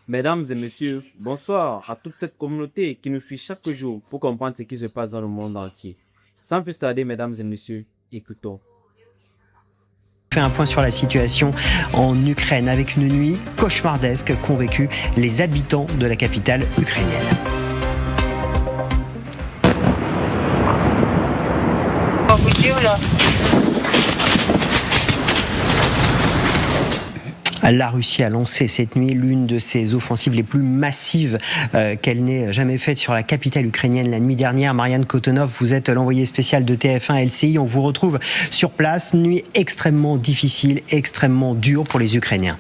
Mesdames et messieurs, bonsoir à toute cette communauté qui nous suit chaque jour pour comprendre ce qui se passe dans le monde entier. Sans plus tarder, mesdames et messieurs, écoutons. Fait un point sur la situation en Ukraine avec une nuit cauchemardesque qu'ont vécu les habitants de la capitale ukrainienne. La Russie a lancé cette nuit l'une de ses offensives les plus massives qu'elle n'ait jamais faites sur la capitale ukrainienne la nuit dernière. Marianne Kotonov, vous êtes l'envoyée spéciale de TF1 LCI. On vous retrouve sur place. Nuit extrêmement difficile, extrêmement dure pour les Ukrainiens.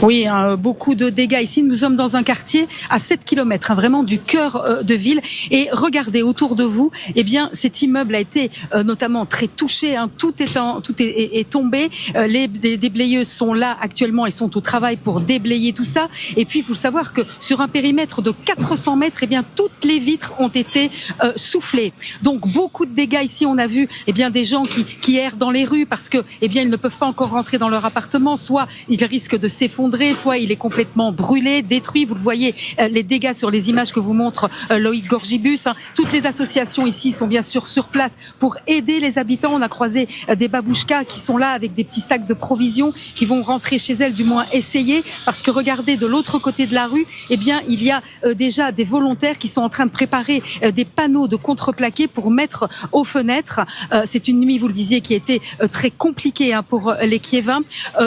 Oui, beaucoup de dégâts ici. Nous sommes dans un quartier à 7 km, vraiment du cœur de ville. Et regardez autour de vous, eh bien, cet immeuble a été notamment très touché. Tout est tombé. Les déblayeuses sont là actuellement et sont au travail pour déblayer tout ça. Et puis, il faut savoir que sur un périmètre de 400 mètres, eh bien, toutes les vitres ont été soufflées. Donc, beaucoup de dégâts ici. On a vu, eh bien, des gens qui errent dans les rues parce que, eh bien, ils ne peuvent pas encore rentrer dans leur appartement. Soit ils risquent de s'effondrer, soit il est complètement brûlé, détruit. Vous le voyez, les dégâts sur les images que vous montre Loïc Gorgibus. Toutes les associations ici sont bien sûr sur place pour aider les habitants. On a croisé des babouchkas qui sont là avec des petits sacs de provisions qui vont rentrer chez elles, du moins essayer, parce que regardez, de l'autre côté de la rue, eh bien, il y a déjà des volontaires qui sont en train de préparer des panneaux de contreplaqué pour mettre aux fenêtres. C'est une nuit, vous le disiez, qui a été très compliquée pour les Kieviens.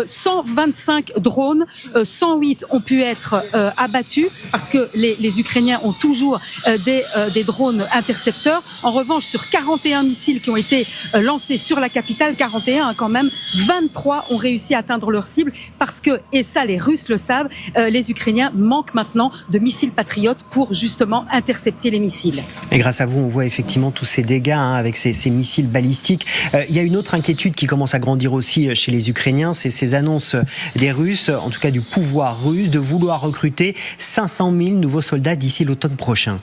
125 drones, 108 ont pu être abattus parce que les Ukrainiens ont toujours des drones intercepteurs. En revanche, sur 41 missiles qui ont été lancés sur la capitale, 41 quand même, 23 ont réussi à atteindre leur cible parce que, et ça les Russes le savent, les Ukrainiens manquent maintenant de missiles patriotes pour justement intercepter les missiles. Et grâce à vous, on voit effectivement tous ces dégâts avec ces missiles balistiques. Il y a une autre inquiétude qui commence à grandir aussi chez les Ukrainiens, c'est ces annonces des Russes, en tout cas du pouvoir russe, de vouloir recruter 500 000 nouveaux soldats d'ici l'automne prochain.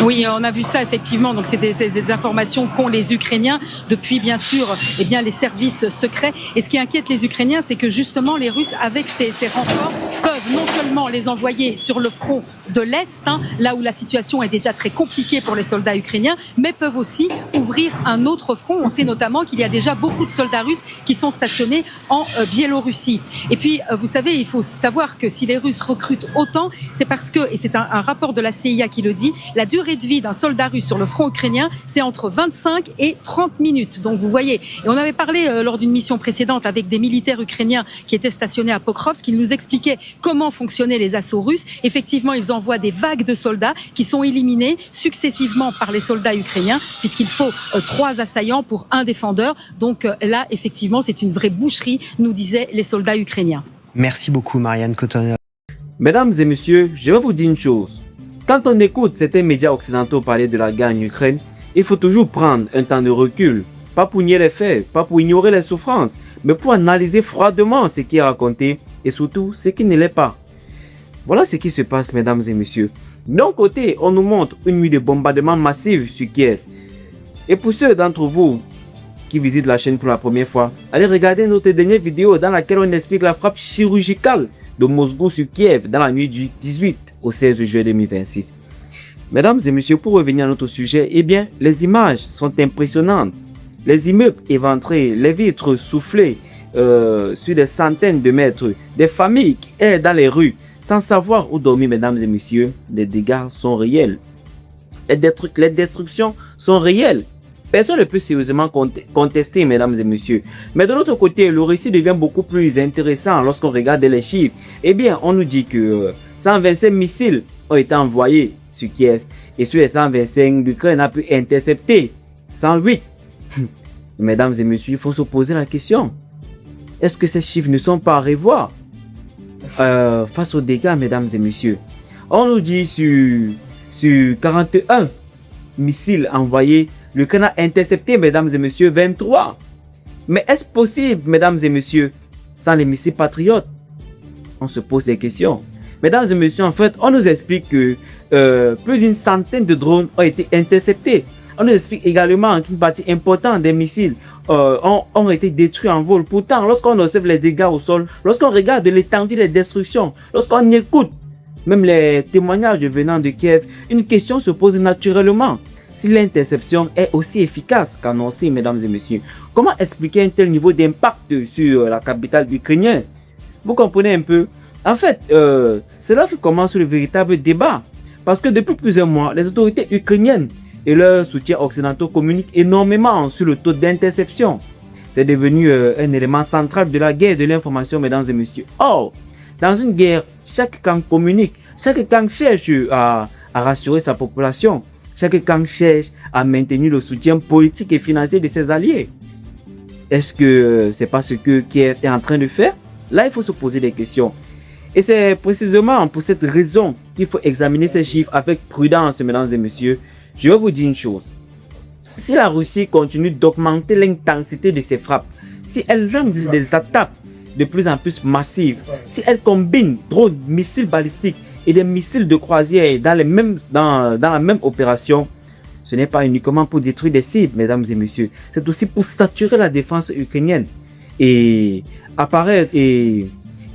Oui, on a vu ça effectivement. Donc c'est des informations qu'ont les Ukrainiens depuis bien sûr les services secrets. Et ce qui inquiète les Ukrainiens, c'est que justement les Russes, avec ces renforts, peuvent non seulement les envoyer sur le front de l'Est, là où la situation est déjà très compliquée pour les soldats ukrainiens, mais peuvent aussi ouvrir un autre front. On sait notamment qu'il y a déjà beaucoup de soldats russes qui sont stationnés en Biélorussie. Et puis, vous savez, il faut aussi savoir que si les Russes recrutent autant, c'est parce que, et c'est un rapport de la CIA qui le dit, la durée de vie d'un soldat russe sur le front ukrainien, c'est entre 25 et 30 minutes. Donc vous voyez, et on avait parlé lors d'une mission précédente avec des militaires ukrainiens qui étaient stationnés à Pokrovsk, qui nous expliquaient comment fonctionnaient les assauts russes. Effectivement, ils envoient des vagues de soldats qui sont éliminés successivement par les soldats ukrainiens, puisqu'il faut 3 assaillants pour un défendeur. Donc là, effectivement, c'est une vraie boucherie, nous disaient les soldats ukrainiens. Merci beaucoup, Marianne Kotonov. Mesdames et messieurs, je vais vous dire une chose. Quand on écoute certains médias occidentaux parler de la guerre en Ukraine, il faut toujours prendre un temps de recul. Pas pour nier les faits, pas pour ignorer les souffrances, mais pour analyser froidement ce qui est raconté et surtout ce qui ne l'est pas. Voilà ce qui se passe, mesdames et messieurs. D'un côté, on nous montre une nuit de bombardement massif sur Kiev. Et pour ceux d'entre vous qui visitent la chaîne pour la première fois, allez regarder notre dernière vidéo dans laquelle on explique la frappe chirurgicale de Moscou sur Kiev dans la nuit du 18 au 16 juillet 2026. Mesdames et messieurs, pour revenir à notre sujet, eh bien, les images sont impressionnantes. Les immeubles éventrés, les vitres soufflées sur des centaines de mètres, des familles qui errent dans les rues sans savoir où dormir, mesdames et messieurs. Les dégâts sont réels. Les destructions sont réelles. Personne ne peut sérieusement contester, mesdames et messieurs. Mais de l'autre côté, le récit devient beaucoup plus intéressant lorsqu'on regarde les chiffres. Eh bien, on nous dit que 125 missiles ont été envoyés sur Kiev. Et sur les 125, l'Ukraine a pu intercepter 108. Mesdames et messieurs, il faut se poser la question. Est-ce que ces chiffres ne sont pas à revoir face aux dégâts, mesdames et messieurs? On nous dit sur 41 missiles envoyés, l'Ukraine a intercepté, mesdames et messieurs, 23. Mais est-ce possible, mesdames et messieurs, sans les missiles patriotes? On se pose des questions. Mesdames et messieurs, en fait, on nous explique que plus d'une centaine de drones ont été interceptés. On nous explique également qu'une partie importante des missiles ont été détruits en vol. Pourtant, lorsqu'on observe les dégâts au sol, lorsqu'on regarde l'étendue des destructions, lorsqu'on écoute même les témoignages venant de Kiev, une question se pose naturellement. Si l'interception est aussi efficace qu'annoncé, mesdames et messieurs, comment expliquer un tel niveau d'impact sur la capitale ukrainienne? Vous comprenez un peu? En fait, c'est là que commence le véritable débat. Parce que depuis plusieurs mois, les autorités ukrainiennes et leurs soutiens occidentaux communiquent énormément sur le taux d'interception. C'est devenu un élément central de la guerre de l'information, mesdames et messieurs. Or, dans une guerre, chaque camp communique, chaque camp cherche à rassurer sa population, chaque camp cherche à maintenir le soutien politique et financier de ses alliés. Est-ce que c'est pas ce que Kiev est en train de faire? Là, il faut se poser des questions. Et c'est précisément pour cette raison qu'il faut examiner ces chiffres avec prudence, mesdames et messieurs. Je vais vous dire une chose. Si la Russie continue d'augmenter l'intensité de ses frappes, si elle lance des attaques de plus en plus massives, si elle combine drones, missiles balistiques et des missiles de croisière dans la même opération, ce n'est pas uniquement pour détruire des cibles, mesdames et messieurs. C'est aussi pour saturer la défense ukrainienne. Et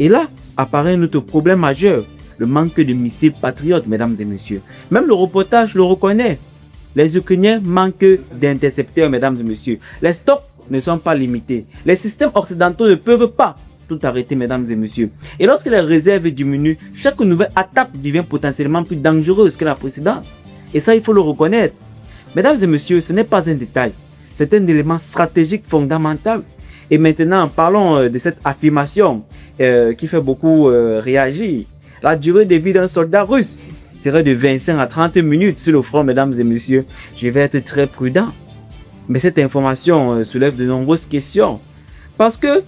là apparaît un autre problème majeur, le manque de missiles patriotes, mesdames et messieurs. Même le reportage le reconnaît. Les Ukrainiens manquent d'intercepteurs, mesdames et messieurs. Les stocks ne sont pas limités. Les systèmes occidentaux ne peuvent pas tout arrêter, mesdames et messieurs. Et lorsque les réserves diminuent, chaque nouvelle attaque devient potentiellement plus dangereuse que la précédente. Et ça, il faut le reconnaître. Mesdames et messieurs, ce n'est pas un détail. C'est un élément stratégique fondamental. Et maintenant, parlons de cette affirmation qui fait beaucoup réagir. La durée de vie d'un soldat russe serait de 25 à 30 minutes sur le front, mesdames et messieurs. Je vais être très prudent. Mais cette information soulève de nombreuses questions. Parce que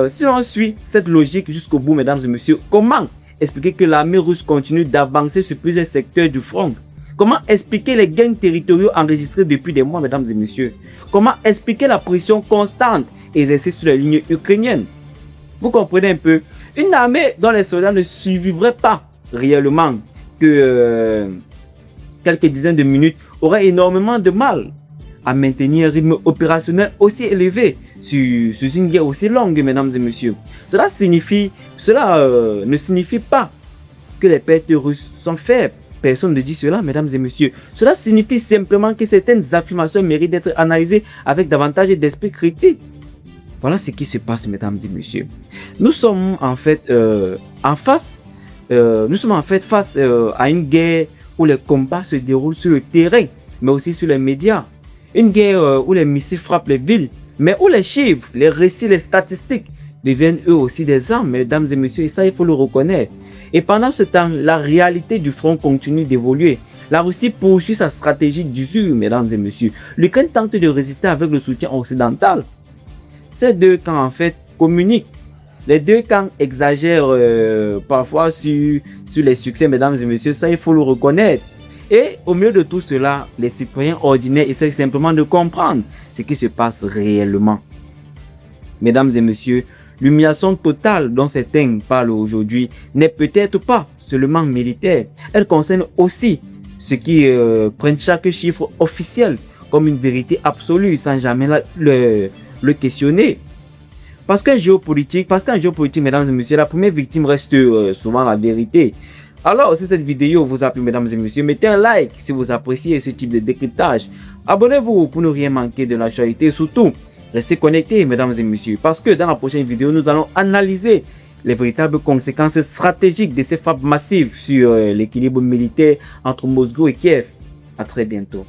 si on suit cette logique jusqu'au bout, mesdames et messieurs, comment expliquer que l'armée russe continue d'avancer sur plusieurs secteurs du front? Comment expliquer les gains territoriaux enregistrés depuis des mois, mesdames et messieurs? Comment expliquer la pression constante exercée sur les lignes ukrainiennes? Vous comprenez un peu? Une armée dont les soldats ne survivraient pas réellement que quelques dizaines de minutes aurait énormément de mal à maintenir un rythme opérationnel aussi élevé sur une guerre aussi longue, mesdames et messieurs. Cela ne signifie pas que les pertes russes sont faibles. Personne ne dit cela, mesdames et messieurs. Cela signifie simplement que certaines affirmations méritent d'être analysées avec davantage d'esprit critique. Voilà ce qui se passe, mesdames et messieurs. Nous sommes en fait face à une guerre où les combats se déroulent sur le terrain, mais aussi sur les médias. Une guerre où les missiles frappent les villes, mais où les chiffres, les récits, les statistiques deviennent eux aussi des armes, mesdames et messieurs. Et ça, il faut le reconnaître. Et pendant ce temps, la réalité du front continue d'évoluer. La Russie poursuit sa stratégie d'usure, mesdames et messieurs. L'Ukraine tente de résister avec le soutien occidental. Ces deux camps, en fait, communiquent. Les deux camps exagèrent parfois sur les succès, mesdames et messieurs. Ça, il faut le reconnaître. Et au milieu de tout cela, les citoyens ordinaires essaient simplement de comprendre ce qui se passe réellement. Mesdames et messieurs, l'humiliation totale dont certains parlent aujourd'hui n'est peut-être pas seulement militaire. Elle concerne aussi ceux qui prennent chaque chiffre officiel comme une vérité absolue sans jamais le questionner. Parce qu'en géopolitique, mesdames et messieurs, la première victime reste souvent la vérité. Alors, si cette vidéo vous a plu, mesdames et messieurs, mettez un like si vous appréciez ce type de décryptage. Abonnez-vous pour ne rien manquer de l'actualité et surtout, restez connectés, mesdames et messieurs, parce que dans la prochaine vidéo, nous allons analyser les véritables conséquences stratégiques de ces frappes massives sur l'équilibre militaire entre Moscou et Kiev. À très bientôt.